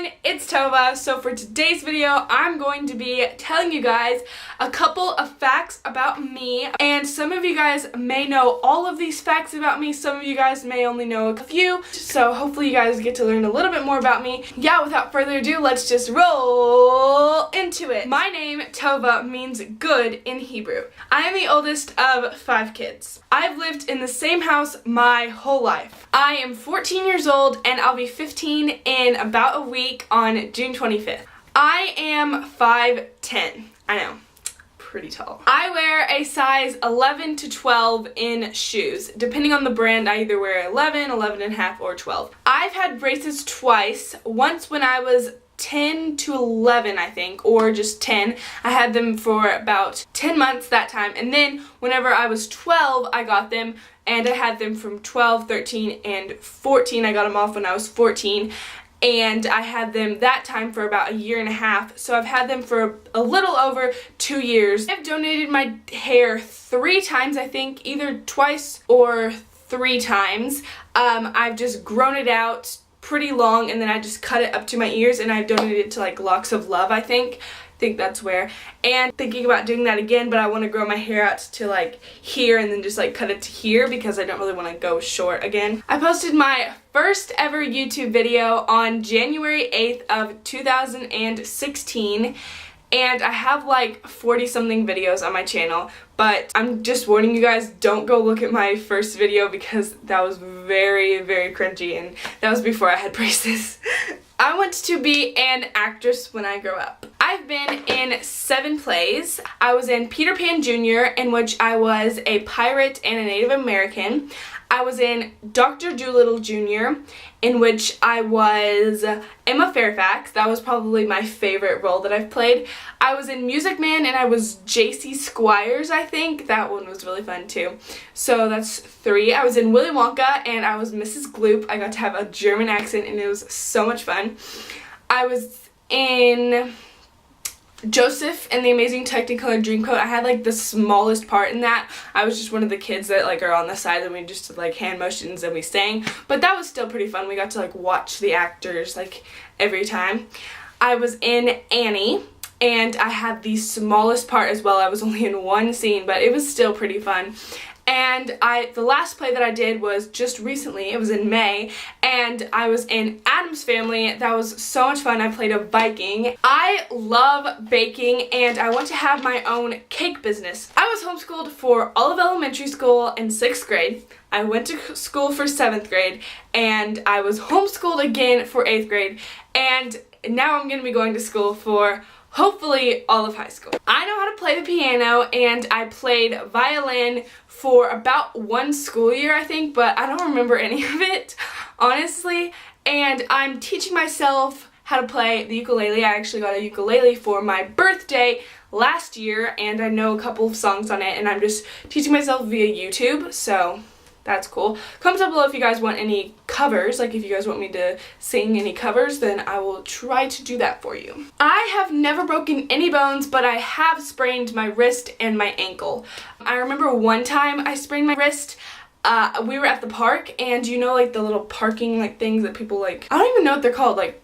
everyone, it's Tovah. So for today's video, I'm going to be telling you guys a couple of facts about me. And some of you guys may know all of these facts about me. Some of you guys may only know a few. So hopefully you guys get to learn a little bit more about me. Yeah, without further ado, let's just roll into it. My name, Tovah, means good in Hebrew. I am the oldest of 5 kids. I've lived in the same house my whole life. I am 14 years old and I'll be 15 in about a week on June 25th. I am 5'10". I know, pretty tall. I wear a size 11 to 12 in shoes. Depending on the brand, I either wear 11, 11 and a half, or 12. I've had braces twice. Once when I was 10 to 11, I think, or just 10. I had them for about 10 months that time, and then whenever I was 12, I got them, and I had them from 12, 13, and 14. I got them off when I was 14, and I had them that time for about a year and a half, so I've had them for a little over 2 years. I've donated my hair 3 times, I think, either twice or 3 times. I've just grown it out pretty long, and then I just cut it up to my ears, and I've donated it to like Locks of Love, I think that's where. And thinking about doing that again, but I want to grow my hair out to like here and then just like cut it to here because I don't really want to go short again. I posted my first ever YouTube video on January 8th of 2016. And I have like 40 something videos on my channel, but I'm just warning you guys, don't go look at my first video because that was very, very cringy, and that was before I had braces. I want to be an actress when I grow up. I've been in 7 plays. I was in Peter Pan Jr., in which I was a pirate and a Native American. I was in Dr. Dolittle Jr., in which I was Emma Fairfax. That was probably my favorite role that I've played. I was in Music Man, and I was J.C. Squires, I think. That one was really fun too. So that's 3. I was in Willy Wonka, and I was Mrs. Gloop. I got to have a German accent, and it was so much fun. I was in Joseph and the Amazing Technicolor Dreamcoat. I had like the smallest part in that. I was just one of the kids that like are on the side, and we just did like hand motions and we sang, but that was still pretty fun. We got to like watch the actors like every time. I was in Annie, and I had the smallest part as well. I was only in 1 scene, but it was still pretty fun. And the last play that I did was just recently. It was in May, and I was in Addams Family. That was so much fun. I played a Viking. I love baking, and I want to have my own cake business. I was homeschooled for all of elementary school in 6th grade. I went to school for 7th grade, and I was homeschooled again for 8th grade, and now I'm going to be going to school for hopefully all of high school. I know how to play the piano, and I played violin for about 1 school year, I think, but I don't remember any of it, honestly. And I'm teaching myself how to play the ukulele. I actually got a ukulele for my birthday last year, and I know a couple of songs on it, and I'm just teaching myself via YouTube, so that's cool. Comment down below if you guys want any covers, like if you guys want me to sing any covers, then I will try to do that for you. I have never broken any bones, but I have sprained my wrist and my ankle. I remember one time I sprained my wrist. We were at the park, and you know like the little parking like things that people like, I don't even know what they're called, like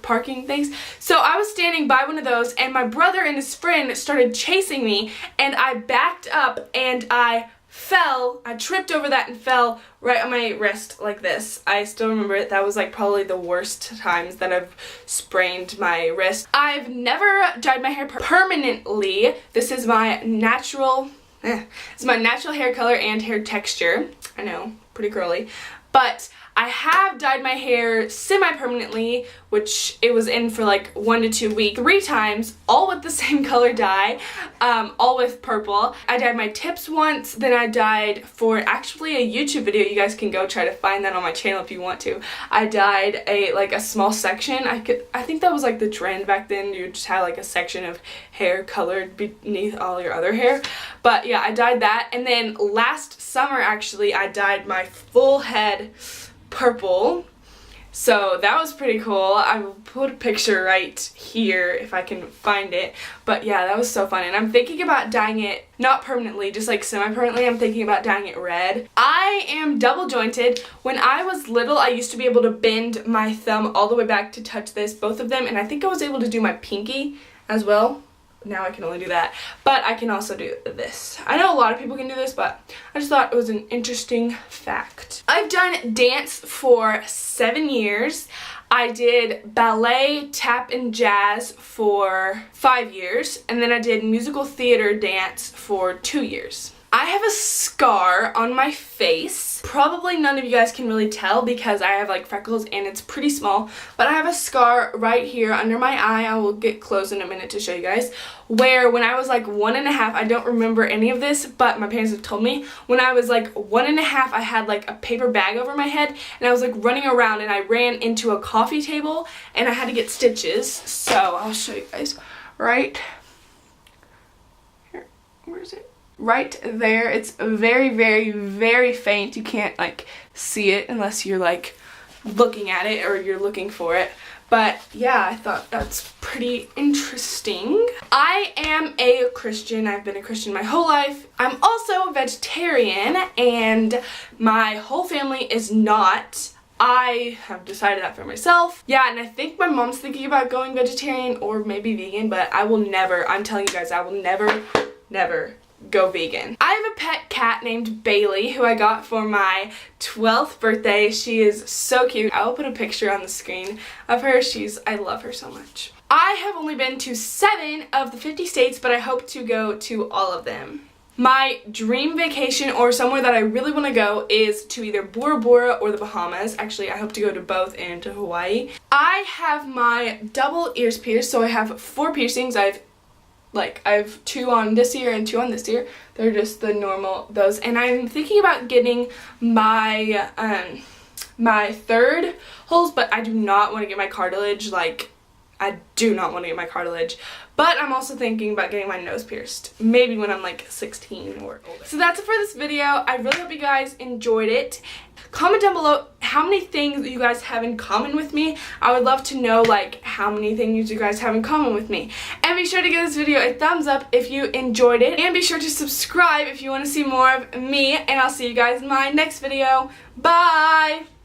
parking things. So I was standing by one of those, and my brother and his friend started chasing me, and I backed up and I fell. I tripped over that and fell right on my wrist like this. I still remember it. That was like probably the worst times that I've sprained my wrist. I've never dyed my hair permanently. This is my natural it's my natural hair color and hair texture. I know, pretty curly. But I have dyed my hair semi-permanently, which it was in for like 1 to 2 weeks, 3 times, all with the same color dye, all with purple. I dyed my tips once, then I dyed for actually a YouTube video. You guys can go try to find that on my channel if you want to. I dyed a small section. I think that was like the trend back then. You just had like a section of hair colored beneath all your other hair. But yeah, I dyed that, and then last summer actually I dyed my full head purple, So that was pretty cool. I will put a picture right here if I can find it. But yeah, that was so fun. And I'm thinking about dyeing it, not permanently, just like semi-permanently. I'm thinking about dyeing it red. I am double jointed. When I was little, I used to be able to bend my thumb all the way back to touch this, both of them. And I think I was able to do my pinky as well. Now I can only do that, but I can also do this. I know a lot of people can do this, but I just thought it was an interesting fact. I've done dance for 7 years. I did ballet, tap, and jazz for 5 years, and then I did musical theater dance for 2 years. I have a scar on my face. Probably none of you guys can really tell because I have like freckles and it's pretty small, but I have a scar right here under my eye. I will get close in a minute to show you guys, where when I was like 1.5, I don't remember any of this, but my parents have told me, when I was like 1.5, I had like a paper bag over my head and I was like running around and I ran into a coffee table and I had to get stitches. So I'll show you guys right here. Where is it? Right there. It's very, very, very faint. You can't like see it unless you're like looking at it or you're looking for it. But yeah, I thought that's pretty interesting. I am a Christian. I've been a Christian my whole life. I'm also a vegetarian and my whole family is not. I have decided that for myself. Yeah, and I think my mom's thinking about going vegetarian or maybe vegan, but I will never, I'm telling you guys, I will never go vegan. I have a pet cat named Bailey who I got for my 12th birthday. She is so cute. I will put a picture on the screen of her. I love her so much. I have only been to 7 of the 50 states, but I hope to go to all of them. My dream vacation or somewhere that I really want to go is to either Bora Bora or the Bahamas. Actually, I hope to go to both and to Hawaii. I have my double ears pierced, so I have 4 piercings. I have 2 on this ear and 2 on this ear. They're just the normal, those. And I'm thinking about getting my, my 3rd holes, but I do not want to get my cartilage. Like, I do not want to get my cartilage. But I'm also thinking about getting my nose pierced. Maybe when I'm like 16 or older. So that's it for this video. I really hope you guys enjoyed it. Comment down below how many things you guys have in common with me. I would love to know like how many things you guys have in common with me. And be sure to give this video a thumbs up if you enjoyed it. And be sure to subscribe if you want to see more of me. And I'll see you guys in my next video. Bye!